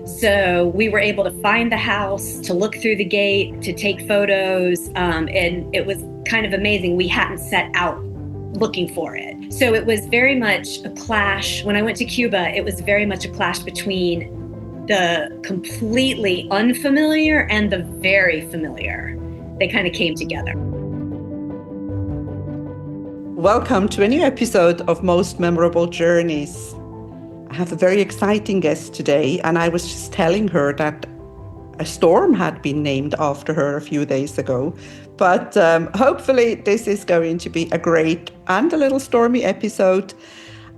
So we were able to find the house, to look through the gate, to take photos, and it was kind of amazing. We hadn't set out looking for it. So it was very much a clash. When I went to Cuba, it was very much a clash between the completely unfamiliar and the very familiar. They kind of came together. Welcome to a new episode of Most Memorable Journeys. I have a very exciting guest today, and I was just telling her that a storm had been named after her a few days ago. But hopefully, this is going to be a great and a little stormy episode.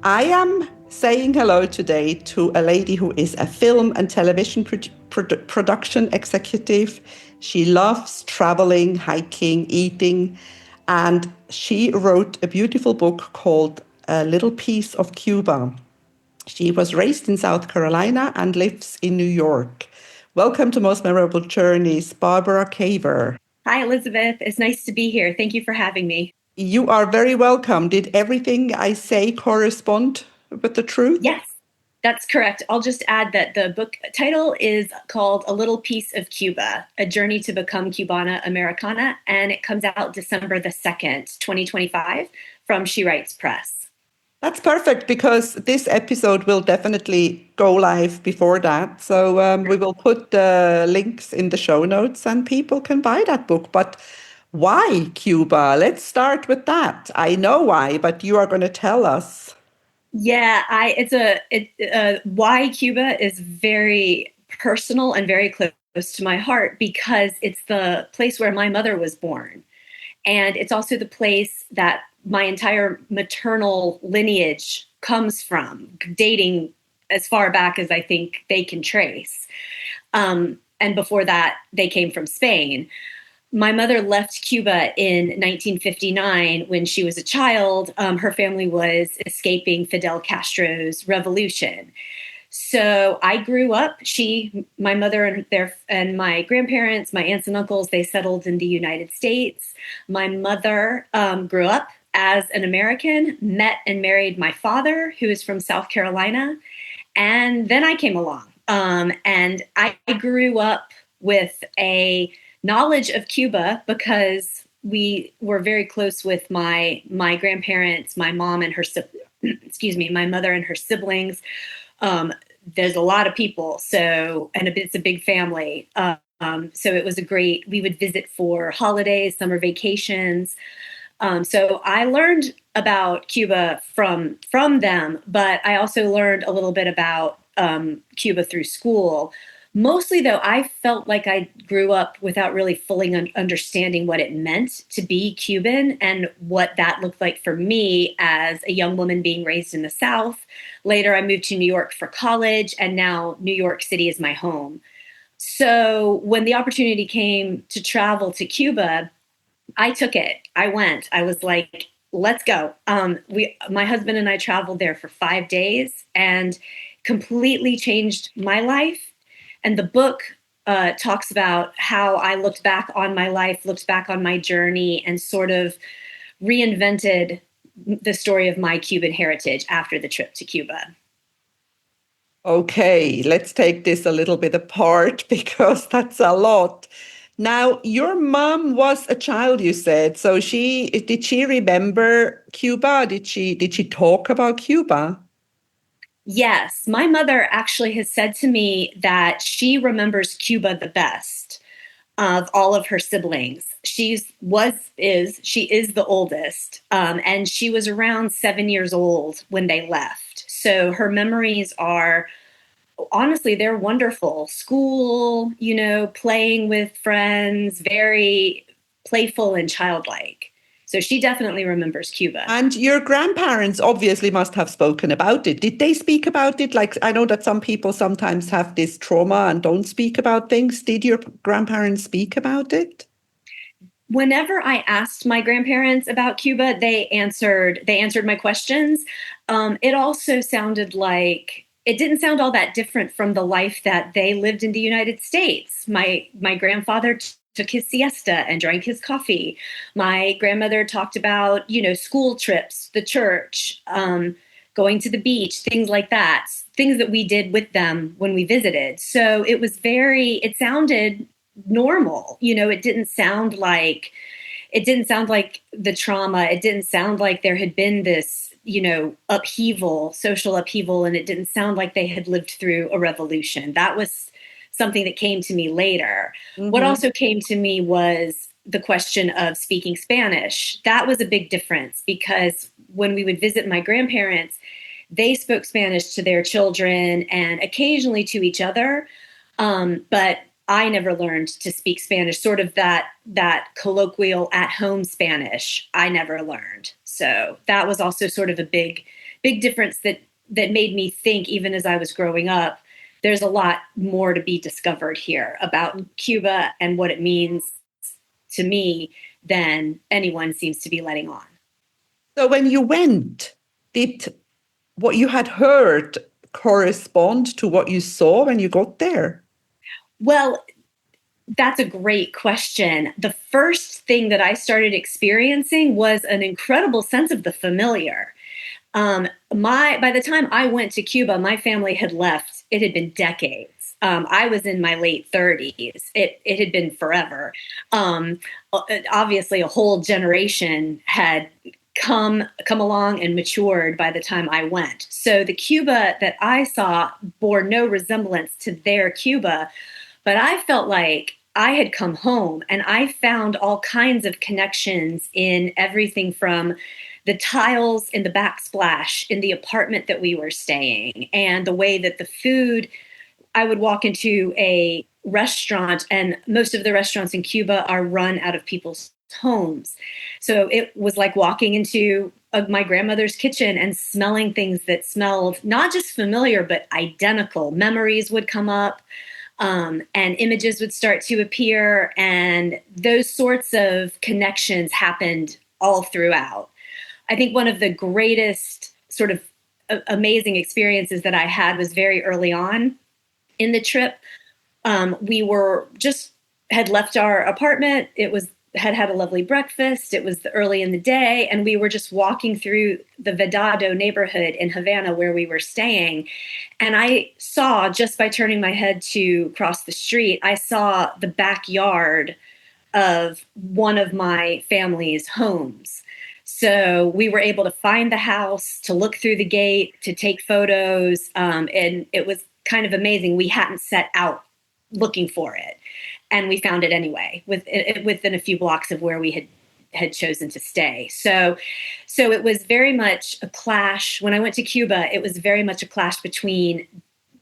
I am saying hello today to a lady who is a film and television production executive. She loves traveling, hiking, eating, and she wrote a beautiful book called A Little Piece of Cuba. She was raised in South Carolina and lives in New York. Welcome to Most Memorable Journeys, Barbara Caver. Hi, Elisabeth. It's nice to be here. Thank you for having me. You are very welcome. Did everything I say correspond with the truth? Yes, that's correct. I'll just add that the book title is called A Little Piece of Cuba, A Journey to Become Cubana Americana, and it comes out December the 2nd, 2025 from She Writes Press. That's perfect because this episode will definitely go live before that. So we will put the links in the show notes and people can buy that book. But why Cuba? Let's start with that. I know why, but you are going to tell us. Yeah, why Cuba is very personal and very close to my heart because it's the place where my mother was born. And it's also the place that my entire maternal lineage comes from, dating as far back as I think they can trace. And before that, they came from Spain. My mother left Cuba in 1959 when she was a child. Her family was escaping Fidel Castro's revolution. So I grew up. My mother, and my grandparents, my aunts and uncles, they settled in the United States. My mother grew up as an American, met and married my father, who is from South Carolina, and then I came along. And I grew up with a knowledge of Cuba because we were very close with my grandparents, my mom and her excuse me, my mother and her siblings. There's a lot of people, and it's a big family. So it was we would visit for holidays, summer vacations. So I learned about Cuba from them, but I also learned a little bit about Cuba through school. Mostly, though, I felt like I grew up without really fully understanding what it meant to be Cuban and what that looked like for me as a young woman being raised in the South. Later, I moved to New York for college, and now New York City is my home. So when the opportunity came to travel to Cuba, I took it. I went. I was like, let's go. My husband and I traveled there for 5 days and completely changed my life. And the book talks about how I looked back on my life, looked back on my journey, and sort of reinvented the story of my Cuban heritage after the trip to Cuba. Okay, let's take this a little bit apart because that's a lot. Now, your mom was a child, you said. So did she remember Cuba? Did she talk about Cuba? Yes, my mother actually has said to me that she remembers Cuba the best of all of her siblings. She is the oldest, and she was around 7 years old when they left. So her memories are honestly, they're wonderful. School, playing with friends, very playful and childlike. So she definitely remembers Cuba. And your grandparents obviously must have spoken about it. Did they speak about it? Like, I know that some people sometimes have this trauma and don't speak about things. Did your grandparents speak about it? Whenever I asked my grandparents about Cuba, they answered my questions. It also sounded like it didn't sound all that different from the life that they lived in the United States. My grandfather took his siesta and drank his coffee. My grandmother talked about school trips, the church. going to the beach, things like that, things that we did with them when we visited. So it sounded normal. It didn't sound like the trauma. It didn't sound like there had been this, upheaval, social upheaval, and it didn't sound like they had lived through a revolution. That was something that came to me later. What Mm-hmm. also came to me was the question of speaking Spanish. That was a big difference because when we would visit my grandparents, they spoke Spanish to their children and occasionally to each other. But I never learned to speak Spanish, sort of that colloquial at home Spanish. I never learned. So that was also sort of a big difference that made me think, even as I was growing up, there's a lot more to be discovered here about Cuba and what it means to me than anyone seems to be letting on. So when you went, did what you had heard correspond to what you saw when you got there? Well, that's a great question. The first thing that I started experiencing was an incredible sense of the familiar. By the time I went to Cuba, my family had left. It had been decades. I was in my late 30s. It had been forever. Um, Obviously, a whole generation had come along and matured by the time I went. So the Cuba that I saw bore no resemblance to their Cuba, but I felt like I had come home and I found all kinds of connections in everything from the tiles in the backsplash in the apartment that we were staying and the way that the food. I would walk into a restaurant, and most of the restaurants in Cuba are run out of people's homes. So it was like walking into my grandmother's kitchen and smelling things that smelled not just familiar, but identical. Memories would come up, and images would start to appear, and those sorts of connections happened all throughout. I think one of the greatest sort of amazing experiences that I had was very early on in the trip. We were just had left our apartment. It was had a lovely breakfast. It was early in the day, and we were just walking through the Vedado neighborhood in Havana where we were staying. And I saw, just by turning my head to cross the street, I saw the backyard of one of my family's homes. So we were able to find the house, to look through the gate, to take photos, and it was kind of amazing. We hadn't set out looking for it, and we found it anyway, within a few blocks of where we had chosen to stay. So it was very much a clash. When I went to Cuba, it was very much a clash between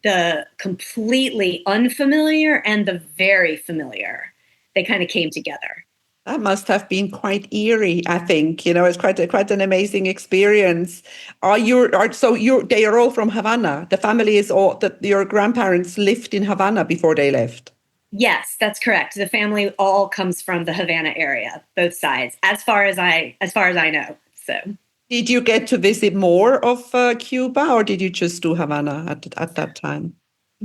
the completely unfamiliar and the very familiar. They kind of came together. That must have been quite eerie, I think. It's quite an amazing experience. They are all from Havana. The family is all that your grandparents lived in Havana before they left. Yes, that's correct. The family all comes from the Havana area, both sides, as far as I know. So Did you get to visit more of Cuba, or did you just do Havana at that time?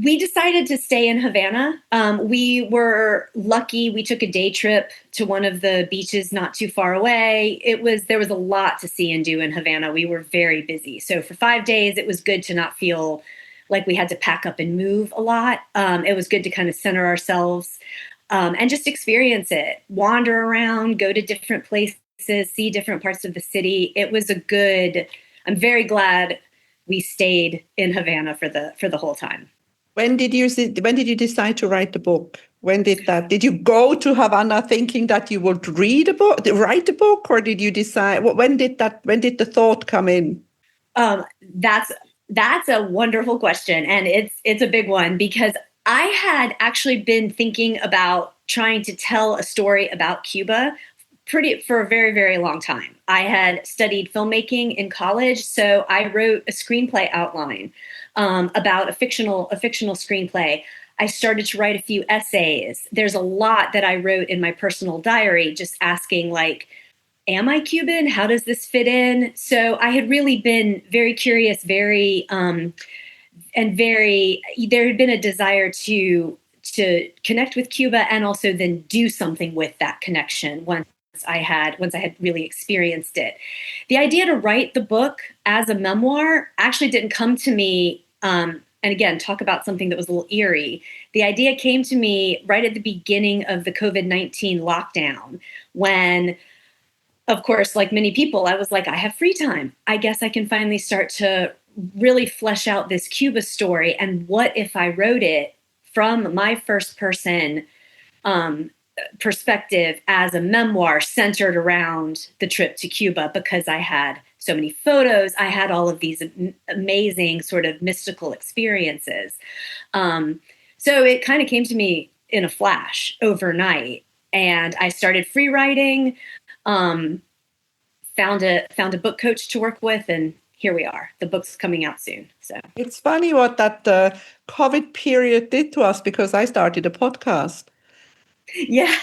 we decided to stay in Havana. We were lucky. We took a day trip to one of the beaches not too far away. There was a lot to see and do in Havana. We were very busy. So for 5 days, it was good to not feel like we had to pack up and move a lot. It was good to kind of center ourselves, and just experience it, wander around, go to different places, see different parts of the city. It was a good. I'm very glad we stayed in Havana for the whole time. When did you decide to write the book? Did you go to Havana thinking that you would write a book, or did you decide, when did the thought come in? Um, that's that's a wonderful question, and it's a big one because I had actually been thinking about trying to tell a story about Cuba pretty for a very, very long time. I had studied filmmaking in college, so I wrote a screenplay outline, about a fictional screenplay. I started to write a few essays. There's a lot that I wrote in my personal diary, just asking, like, am I Cuban? How does this fit in? So I had really been very curious, there had been a desire to connect with Cuba and also then do something with that connection once once I had really experienced it. The idea to write the book as a memoir actually didn't come to me. And again, talk about something that was a little eerie. The idea came to me right at the beginning of the COVID-19 lockdown when, of course, like many people, I was like, I have free time. I guess I can finally start to really flesh out this Cuba story. And what if I wrote it from my first person um, perspective as a memoir centered around the trip to Cuba, because I had so many photos, I had all of these amazing sort of mystical experiences. Um, so it kind of came to me in a flash overnight, and I started free writing. Um, found a book coach to work with, and here we are. The book's coming out soon. So It's funny what that COVID period did to us because I started a podcast. yeah,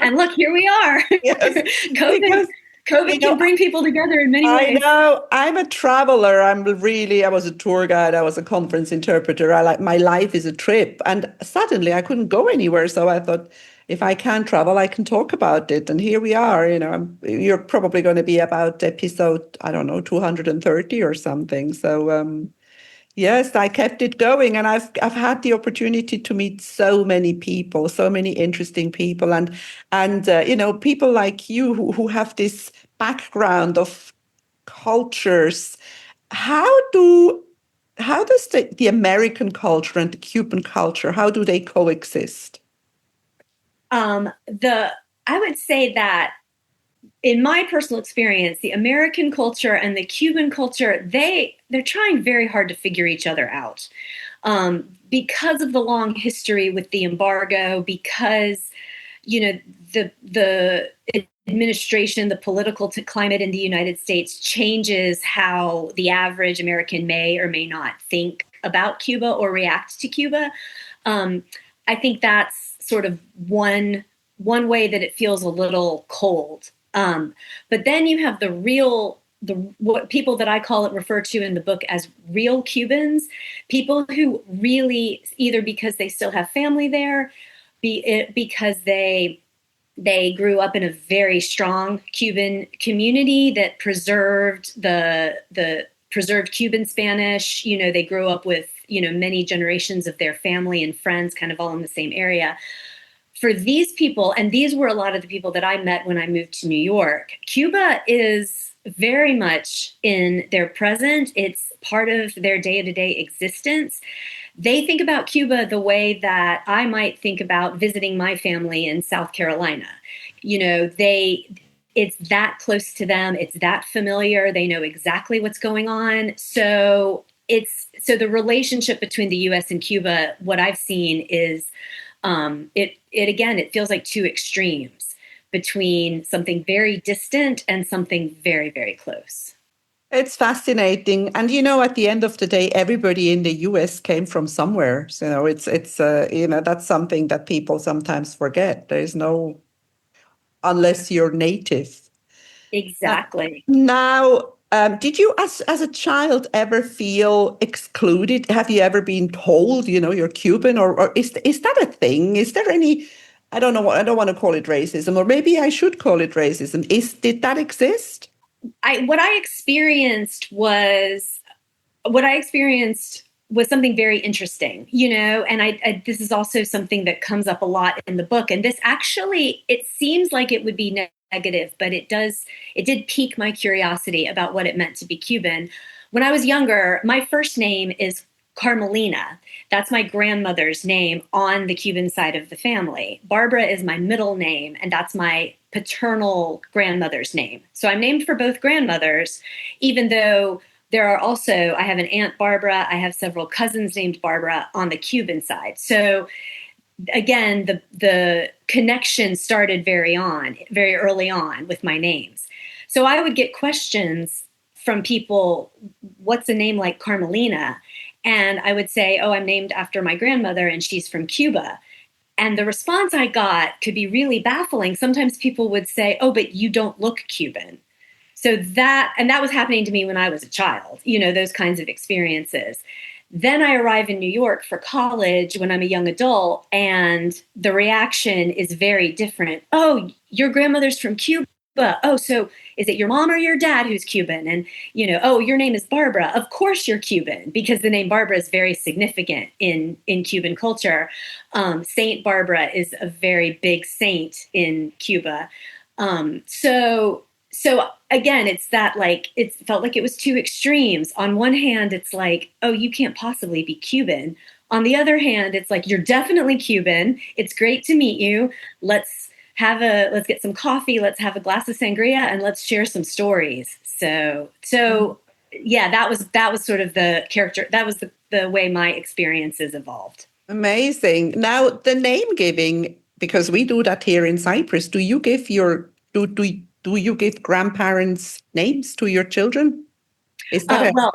and look, here we are. Yes, COVID because you COVID know can bring people together in many I ways. know I'm a traveler. I was a tour guide. I was a conference interpreter. My life is a trip. And suddenly I couldn't go anywhere. So I thought, if I can travel, I can talk about it. And here we are. You're probably going to be about episode, I don't know, 230 or something. So, yes, I kept it going, and I've had the opportunity to meet so many people, so many interesting people, and people like you who have this background of cultures. How do how does the American culture and the Cuban culture, how do they coexist? The I would say that in my personal experience, the American culture and the Cuban culture, they're trying very hard to figure each other out. Because of the long history with the embargo, because the administration, the political climate in the United States changes how the average American may or may not think about Cuba or react to Cuba. Um, I think that's sort of one way that it feels a little cold. But then you have the what people that I call it refer to in the book as real Cubans, people who really, either because they still have family there, because they grew up in a very strong Cuban community that preserved the preserved Cuban Spanish. They grew up with many generations of their family and friends, kind of all in the same area. For these people, and these were a lot of the people that I met when I moved to New York, Cuba is very much in their present. It's part of their day-to-day existence. They think about Cuba the way that I might think about visiting my family in South Carolina. It's that close to them, it's that familiar, they know exactly what's going on. So the relationship between the US and Cuba, what I've seen is it feels like two extremes between something very distant and something very, very close. It's fascinating. And at the end of the day, everybody in the US came from somewhere. So, that's something that people sometimes forget. There's no, unless you're native. Exactly. Now, did you, as a child, ever feel excluded? Have you ever been told, you're Cuban, or is that a thing? Is there any, I don't know, I don't want to call it racism, or maybe I should call it racism. Did that exist? What I experienced was what I experienced was something very interesting, and this is also something that comes up a lot in the book. And this actually, it seems like it would be negative, but it did pique my curiosity about what it meant to be Cuban. When I was younger, my first name is Carmelina. That's my grandmother's name on the Cuban side of the family. Barbara is my middle name, and that's my paternal grandmother's name. So I'm named for both grandmothers, even though I have an Aunt Barbara, I have several cousins named Barbara on the Cuban side. So again, the connection started very early on with my names. So I would get questions from people, what's a name like Carmelina? And I would say, oh, I'm named after my grandmother and she's from Cuba. And the response I got could be really baffling. Sometimes people would say, oh, but you don't look Cuban. And that was happening to me when I was a child, those kinds of experiences. Then I arrive in New York for college when I'm a young adult, and the reaction is very different. Oh, your grandmother's from Cuba. Oh, so is it your mom or your dad who's Cuban? And, oh, your name is Barbara. Of course you're Cuban, because the name Barbara is very significant in Cuban culture. Saint Barbara is a very big saint in Cuba. So again, it's that, like, it felt like it was two extremes. On one hand, it's like, oh, you can't possibly be Cuban. On the other hand, it's like, you're definitely Cuban. It's great to meet you. Let's get some coffee, let's have a glass of sangria, and let's share some stories. So yeah, that was sort of the character. That was the way my experiences evolved. Amazing. Now, the name giving, because we do that here in Cyprus, do you give your do you give grandparents names to your children? Is that a Well,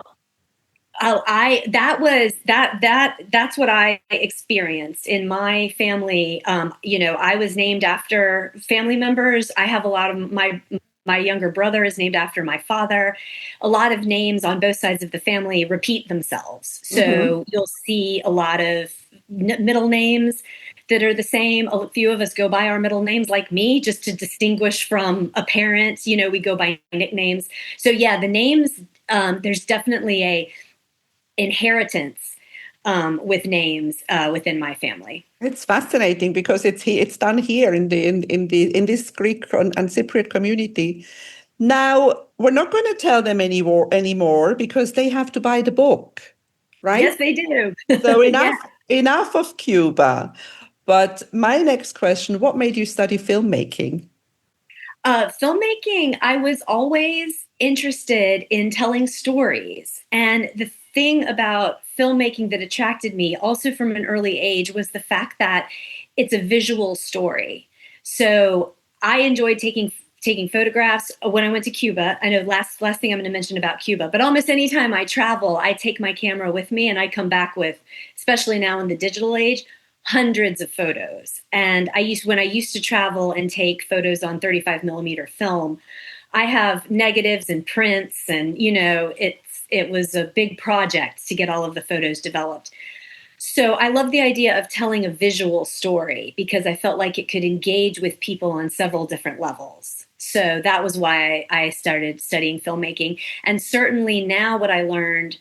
oh, I that was that's what I experienced in my family. I was named after family members. I have a lot of my younger brother is named after my father. A lot of names on both sides of the family repeat themselves. Mhm. So you'll see a lot of middle names that are the same. A few of us go by our middle names, like me, just to distinguish from a parent. We go by nicknames. So yeah, the names. There's definitely a inheritance with names within my family. It's fascinating because it's done here in this Greek and Cypriot community. Now, we're not going to tell them anymore because they have to buy the book, right? Yes, they do. So Yeah. enough of Cuba. But my next question, what made you study filmmaking? Filmmaking, I was always interested in telling stories. And the thing about filmmaking that attracted me, also from an early age, was the fact that it's a visual story. So I enjoyed taking photographs when I went to Cuba. I know last thing I'm going to mention about Cuba, but almost anytime I travel, I take my camera with me and I come back with, especially now in the digital age, hundreds of photos. And when I used to travel and take photos on 35 millimeter film, I have negatives and prints, and it was a big project to get all of the photos developed. So I love the idea of telling a visual story because I felt like it could engage with people on several different levels. So that was why I started studying filmmaking. And certainly now, what I learned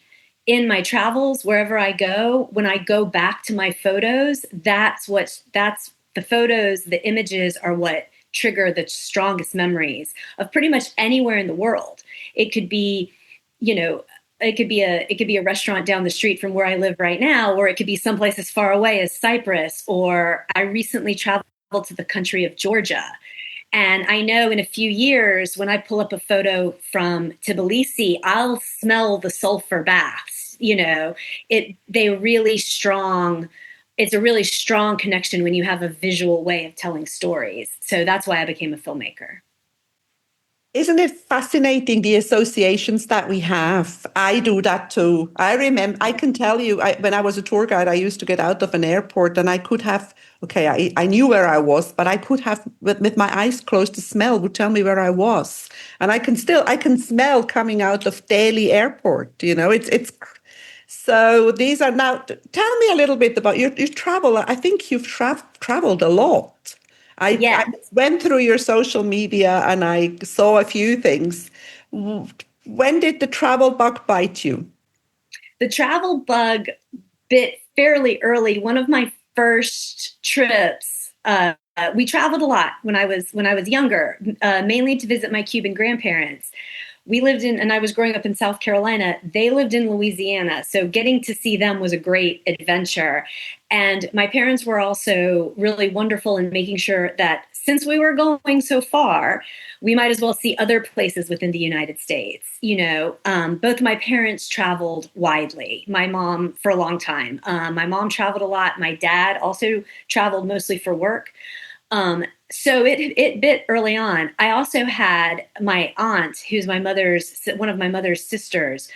in my travels, wherever I go, when I go back to my photos, that's the photos, the images are what trigger the strongest memories of pretty much anywhere in the world. It could be, you know, it could be a restaurant down the street from where I live right now, or it could be someplace as far away as Cyprus, or I recently traveled to the country of Georgia. And I know in a few years, when I pull up a photo from Tbilisi, I'll smell the sulfur baths. They really strong. It's a really strong connection when you have a visual way of telling stories. So that's why I became a filmmaker. Isn't it fascinating the associations that we have? I do that too. I remember, I can tell you, when I was a tour guide, I used to get out of an airport and I could have, okay, I knew where I was, but I could have, with my eyes closed, the smell would tell me where I was. And I can smell coming out of Delhi airport. So these are now, tell me a little bit about your travel. I think you've traveled a lot. I Yes. went through your social media and I saw a few things. When did the travel bug bite you? The travel bug bit fairly early. One of my first trips, we traveled a lot when I was younger, mainly to visit my Cuban grandparents. And I was growing up in South Carolina. They lived in Louisiana. So getting to see them was a great adventure. And my parents were also really wonderful in making sure that since we were going so far, we might as well see other places within the United States. Both my parents traveled widely. My mom for a long time. My mom traveled a lot. My dad also traveled mostly for work. So it bit early on. I also had my aunt, who's one of my mother's sisters,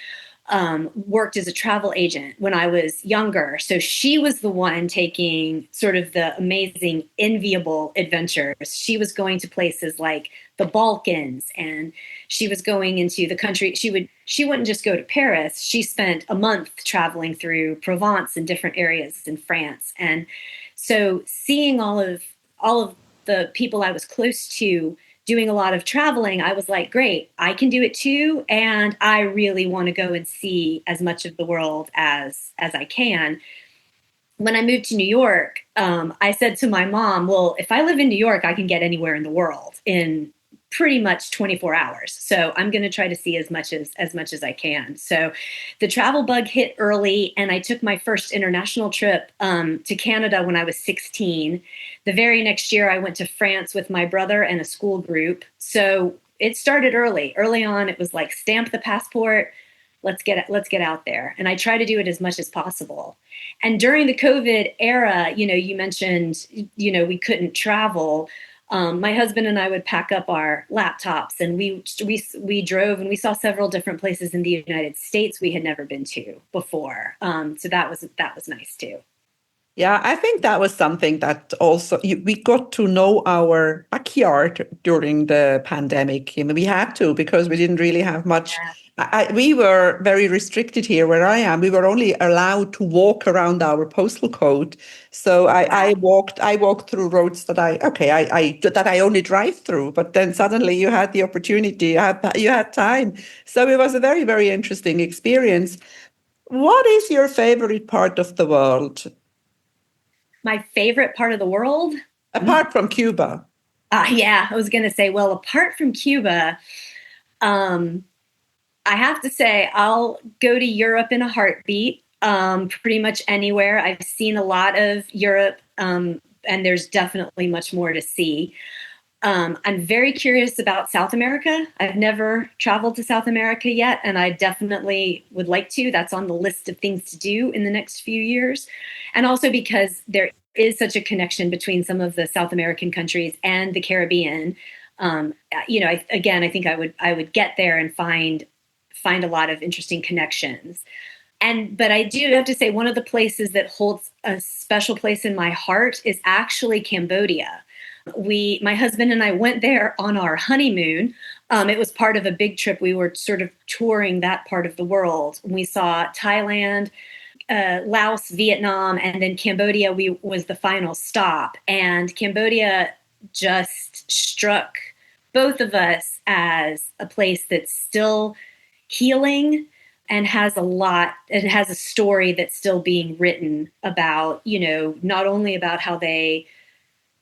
worked as a travel agent when I was younger. So she was the one taking sort of the amazing, enviable adventures. She was going to places like the Balkans, and she was going into the country. She wouldn't just go to Paris. She spent a month traveling through Provence and different areas in France. And so seeing all of the people I was close to doing a lot of traveling, I was like, great, I can do it too. And I really want to go and see as much of the world as I can. When I moved to New York, I said to my mom, well, if I live in New York, I can get anywhere in the world in pretty much 24 hours. So I'm going to try to see as much as I can. So the travel bug hit early, and I took my first international trip to Canada when I was 16. The very next year, I went to France with my brother and a school group. So it started early. Early on, it was like stamp the passport. Let's get out there. And I try to do it as much as possible. And during the COVID era, you mentioned, we couldn't travel. My husband and I would pack up our laptops, and we drove, and we saw several different places in the United States we had never been to before. So that was nice too. Yeah, I think that was something that also we got to know our backyard during the pandemic. We had to because we didn't really have much. Yeah. We were very restricted here where I am. We were only allowed to walk around our postal code. So I Wow. walked through roads that I only drive through. But then suddenly you had the opportunity, you had time. So it was a very, very interesting experience. What is your favorite part of the world? My favorite part of the world? Apart from Cuba. Yeah, I was going to say, well, apart from Cuba, um, I have to say, I'll go to Europe in a heartbeat, pretty much anywhere. I've seen a lot of Europe, and there's definitely much more to see. I'm very curious about South America. I've never traveled to South America yet, and I definitely would like to. That's on the list of things to do in the next few years. And also because there is such a connection between some of the South American countries and the Caribbean. Again, I think I would get there and find a lot of interesting connections. But I do have to say, one of the places that holds a special place in my heart is actually Cambodia. My husband and I went there on our honeymoon. It was part of a big trip. We were sort of touring that part of the world. We saw Thailand, Laos, Vietnam, and then Cambodia was the final stop. And Cambodia just struck both of us as a place that's still healing and has a story that's still being written about, not only about how they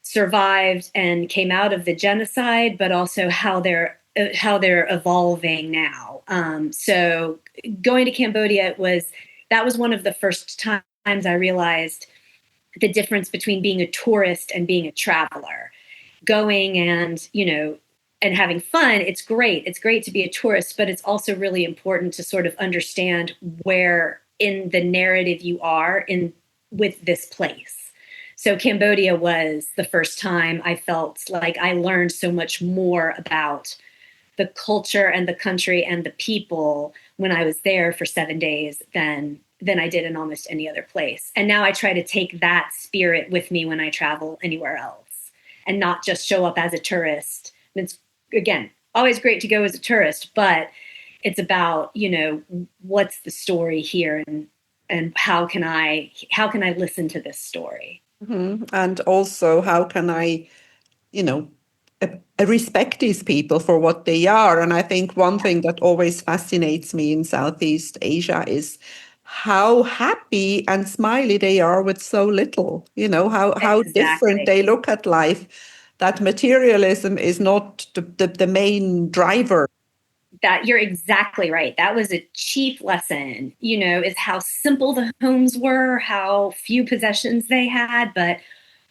survived and came out of the genocide, but also how they're evolving now. So going to Cambodia that was one of the first times I realized the difference between being a tourist and being a traveler. Going and having fun, it's great. It's great to be a tourist, but it's also really important to sort of understand where in the narrative you are in with this place. So Cambodia was the first time I felt like I learned so much more about the culture and the country and the people when I was there for 7 days than I did in almost any other place. And now I try to take that spirit with me when I travel anywhere else and not just show up as a tourist. It's, again, always great to go as a tourist, but it's about, what's the story here, and how can I listen to this story? And also, how can I, you know, respect these people for what they are? And I think one thing that always fascinates me in Southeast Asia is how happy and smiley they are with so little, how different Exactly. they look at life, that materialism is not the main driver. That you're exactly right. That was a chief lesson, is how simple the homes were, how few possessions they had, but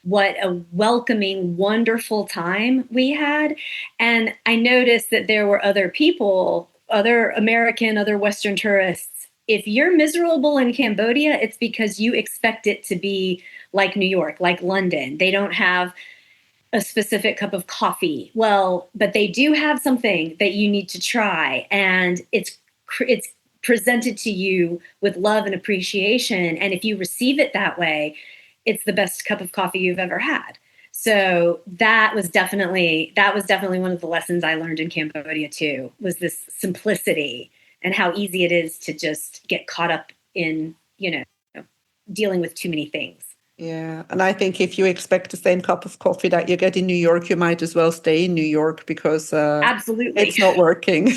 what a welcoming, wonderful time we had. And I noticed that there were other people, other American, other Western tourists. If you're miserable in Cambodia, it's because you expect it to be like New York, like London. They don't have a specific cup of coffee. Well, but they do have something that you need to try, and it's presented to you with love and appreciation. And if you receive it that way, it's the best cup of coffee you've ever had. So that was definitely one of the lessons I learned in Cambodia too, was this simplicity and how easy it is to just get caught up in, dealing with too many things. Yeah. And I think if you expect the same cup of coffee that you get in New York, you might as well stay in New York because Absolutely. it's not working.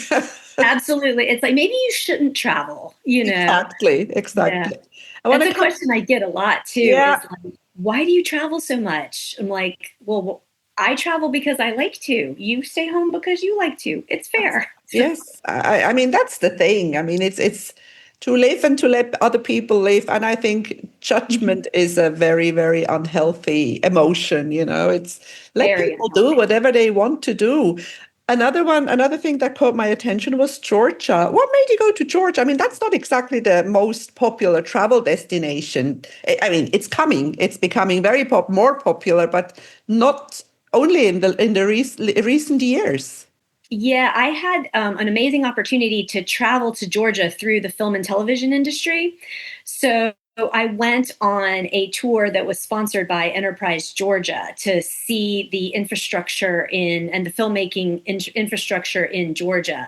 Absolutely. It's like maybe you shouldn't travel. Exactly. Yeah. Exactly. I want That's to a come. question I get a lot too, is Yeah. like, why do you travel so much? I'm like, well, I travel because I like to. You stay home because you like to. It's fair. Yes, I mean that's the thing. I mean it's to live and to let other people live, and I think judgment is a very, very unhealthy emotion. It's let Very people do unhealthy. whatever they want to do. Another thing that caught my attention was Georgia. What made you go to Georgia? I mean, that's not exactly the most popular travel destination. I mean, it's coming, it's becoming more popular, but not only in the recent years. Yeah, I had an amazing opportunity to travel to Georgia through the film and television industry. So I went on a tour that was sponsored by Enterprise Georgia to see the infrastructure and the filmmaking infrastructure in Georgia.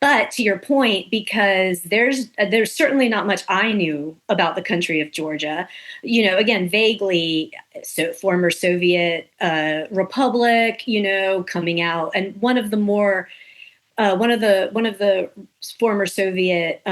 But to your point, because there's certainly not much I knew about the country of Georgia. Again, vaguely, so former Soviet republic, coming out, and one of the former Soviet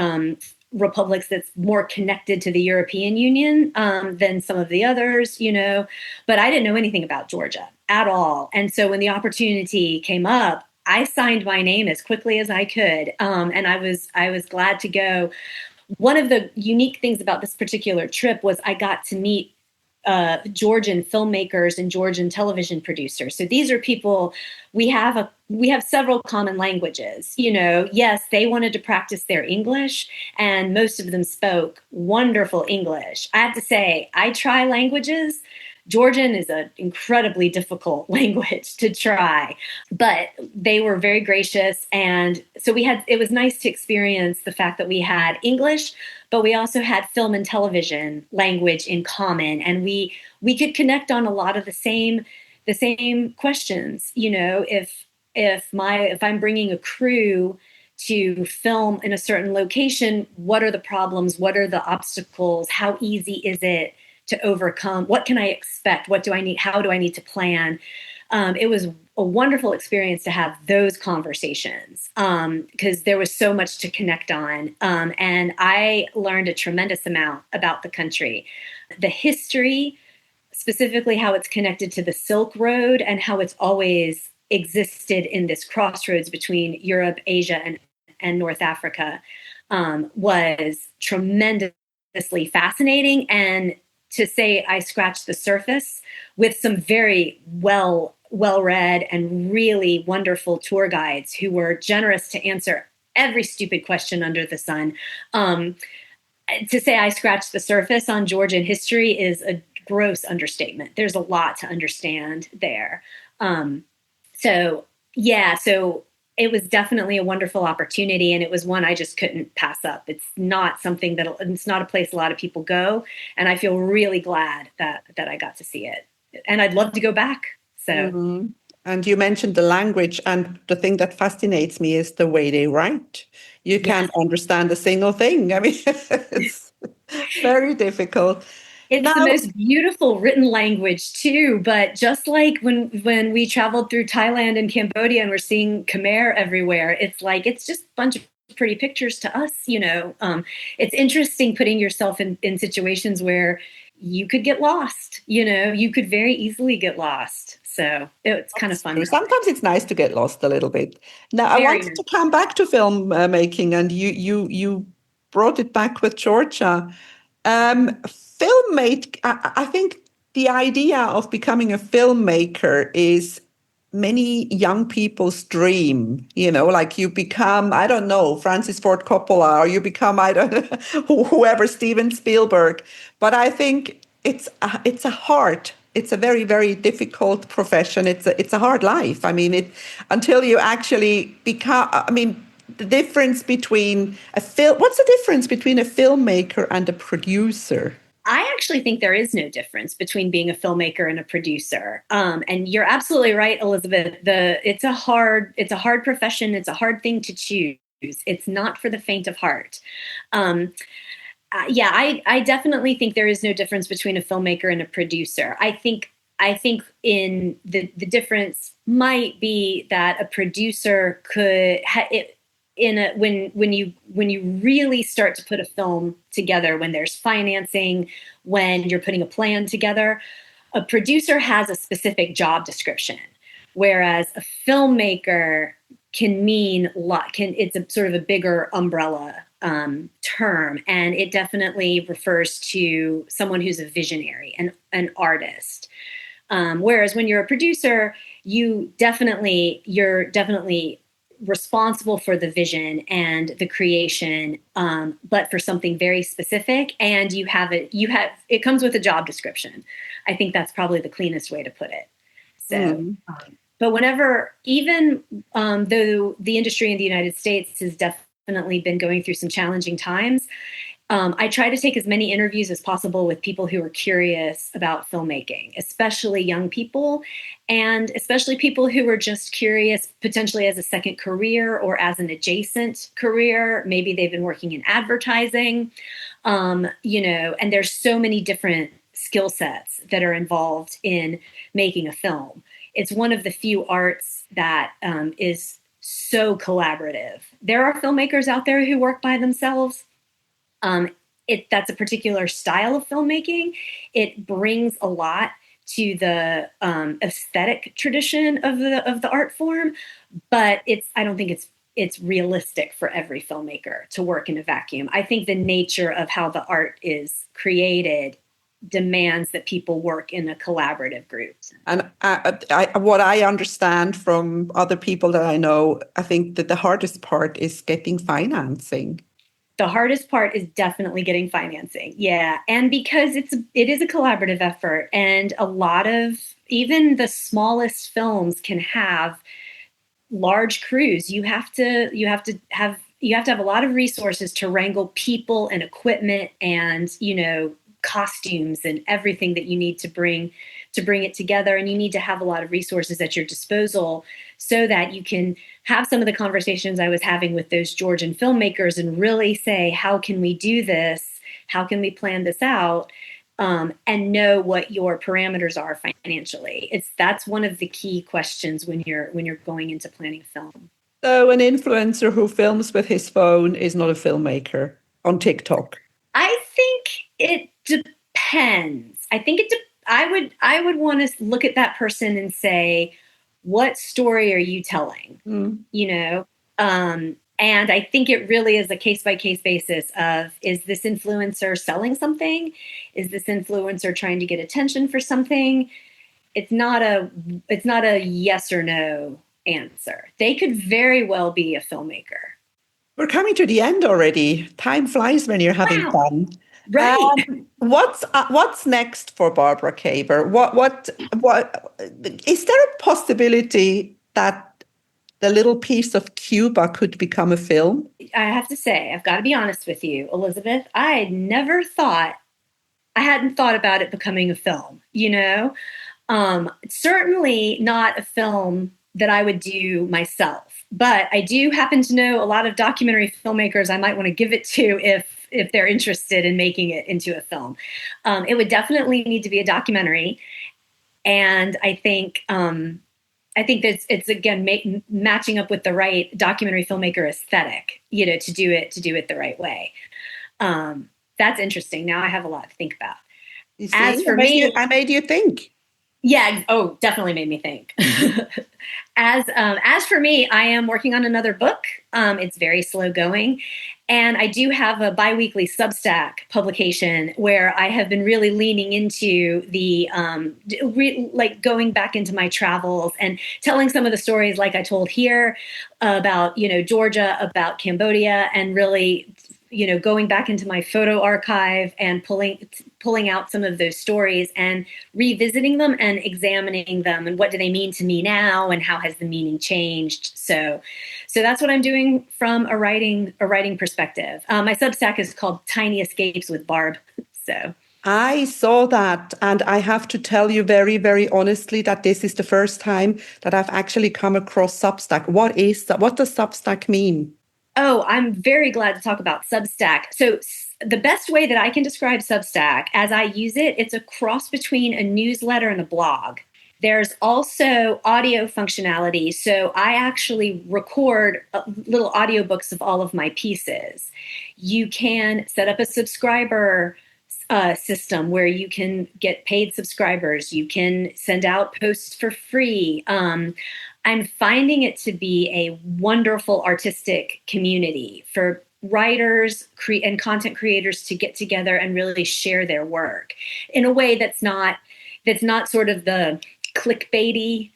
republics that's more connected to the European Union than some of the others. But I didn't know anything about Georgia at all, and so when the opportunity came up, I signed my name as quickly as I could, and I was glad to go. One of the unique things about this particular trip was I got to meet Georgian filmmakers and Georgian television producers. So these are people we have several common languages. Yes, they wanted to practice their English, and most of them spoke wonderful English. I have to say, I try languages. Georgian is an incredibly difficult language to try, but they were very gracious. And so it was nice to experience the fact that we had English, but we also had film and television language in common. And we could connect on a lot of the same questions. If I'm bringing a crew to film in a certain location, what are the problems? What are the obstacles? How easy is it to overcome? What can I expect? What do I need? How do I need to plan? It was a wonderful experience to have those conversations because there was so much to connect on. And I learned a tremendous amount about the country, the history, specifically how it's connected to the Silk Road and how it's always existed in this crossroads between Europe, Asia, and North Africa, was tremendously fascinating. And to say I scratched the surface with some very well read and really wonderful tour guides who were generous to answer every stupid question under the sun. To say I scratched the surface on Georgian history is a gross understatement. There's a lot to understand there. Um, so, yeah, so it was definitely a wonderful opportunity, and it was one I just couldn't pass up. It's not a place a lot of people go, and I feel really glad that I got to see it. And I'd love to go back. So, Mhm. And you mentioned the language, and the thing that fascinates me is the way they write. You yes. can't understand a single thing. I mean, it's very difficult. It's Now, the most beautiful written language too, but just like when we traveled through Thailand and Cambodia and we're seeing Khmer everywhere, it's like it's just a bunch of pretty pictures to us. It's interesting putting yourself in situations where you could get lost. You could very easily get lost. So it's kind of that's fun true. that way. Sometimes it's nice to get lost a little bit. Now, I Very wanted nice. to come back to film making, and you brought it back with Georgia. I think the idea of becoming a filmmaker is many young people's dream, like you become, I don't know, Francis Ford Coppola, or you become, I don't know, whoever, Steven Spielberg. But I think it's a very, very difficult profession. It's a hard life. I mean, until you actually become, I mean, what's the difference between a filmmaker and a producer? I actually think there is no difference between being a filmmaker and a producer. And you're absolutely right, Elisabeth. It's a hard profession. It's a hard thing to choose. It's not for the faint of heart. Um, yeah, I definitely think there is no difference between a filmmaker and a producer. I think in the difference might be that a producer could it in a when you really start to put a film together, when there's financing, when you're putting a plan together, a producer has a specific job description, whereas a filmmaker can mean a lot. Can It's a sort of a bigger umbrella term, and it definitely refers to someone who's a visionary, an artist. Whereas when you're a producer, you're definitely responsible for the vision and the creation, but for something very specific, and it comes with a job description. I think that's probably the cleanest way to put it. So, Mm. but whenever, even though the industry in the United States has definitely been going through some challenging times, I try to take as many interviews as possible with people who are curious about filmmaking, especially young people, and especially people who are just curious potentially as a second career or as an adjacent career. Maybe they've been working in advertising, and there's so many different skill sets that are involved in making a film. It's one of the few arts that is so collaborative. There are filmmakers out there who work by themselves. um, that's a particular style of filmmaking. It brings a lot to the aesthetic tradition of the art form, but I don't think it's realistic for every filmmaker to work in a vacuum. I think the nature of how the art is created demands that people work in a collaborative group. And what I understand from other people that I know, I think that the hardest part is getting financing. The hardest part is definitely getting financing. Yeah. And because it is a collaborative effort, and a lot of, even the smallest films can have large crews. You have to have a lot of resources to wrangle people and equipment and, costumes and everything that you need to bring it together. And you need to have a lot of resources at your disposal so that you can have some of the conversations I was having with those Georgian filmmakers and really say, how can we do this? How can we plan this out? And know what your parameters are financially. That's one of the key questions when you're going into planning a film. So an influencer who films with his phone is not a filmmaker on TikTok. I think it depends. I would want to look at that person and say, what story are you telling? Mm. You know, and I think it really is a case by case basis of, is this influencer selling something? Is this influencer trying to get attention for something? It's not a yes or no answer. They could very well be a filmmaker. We're coming to the end already. Time flies when you're having Wow. fun. Right. What's next for Barbara Caber? What is there a possibility that the little piece of Cuba could become a film? I have to say, I've got to be honest with you, Elisabeth. I hadn't thought about it becoming a film. Certainly not a film that I would do myself, but I do happen to know a lot of documentary filmmakers I might want to give it to if they're interested in making it into a film. It would definitely need to be a documentary, and I think that it's again matching up with the right documentary filmmaker aesthetic, to do it the right way. That's interesting. Now I have a lot to think about. You As see, for me, I made you think. yeah, oh, definitely made me think. As for me, I am working on another book. It's very slow going, and I do have a biweekly Substack publication where I have been really leaning into like going back into my travels and telling some of the stories, like I told here, about Georgia, about Cambodia, and really going back into my photo archive and pulling out some of those stories and revisiting them and examining them, and what do they mean to me now, and how has the meaning changed. So that's what I'm doing from a writing perspective. My Substack is called Tiny Escapes with Barb. So I saw that, and I have to tell you very, very honestly that this is the first time that I've actually come across Substack. What is that? What does Substack mean? Oh, I'm very glad to talk about Substack. So, the best way that I can describe Substack as I use it, it's a cross between a newsletter and a blog. There's also audio functionality. So, I actually record little audiobooks of all of my pieces. You can set up a subscriber system where you can get paid subscribers. You can send out posts for free. I'm finding it to be a wonderful artistic community for writers and content creators to get together and really share their work in a way that's not sort of the clickbaity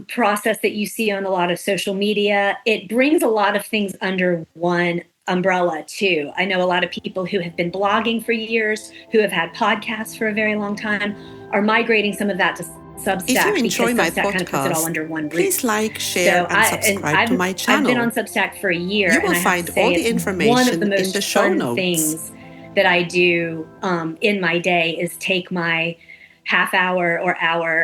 process that you see on a lot of social media. It brings a lot of things under one umbrella too. I know a lot of people who have been blogging for years, who have had podcasts for a very long time, are migrating some of that to If you Substack because enjoy my Substack kind of puts it all podcast, under one please roof. like, share, So and subscribe to my I've been on channel. Substack for a year, You and will I have to find all say the it's one of the information in the most show fun notes. things that I do in my day is take my half hour or hour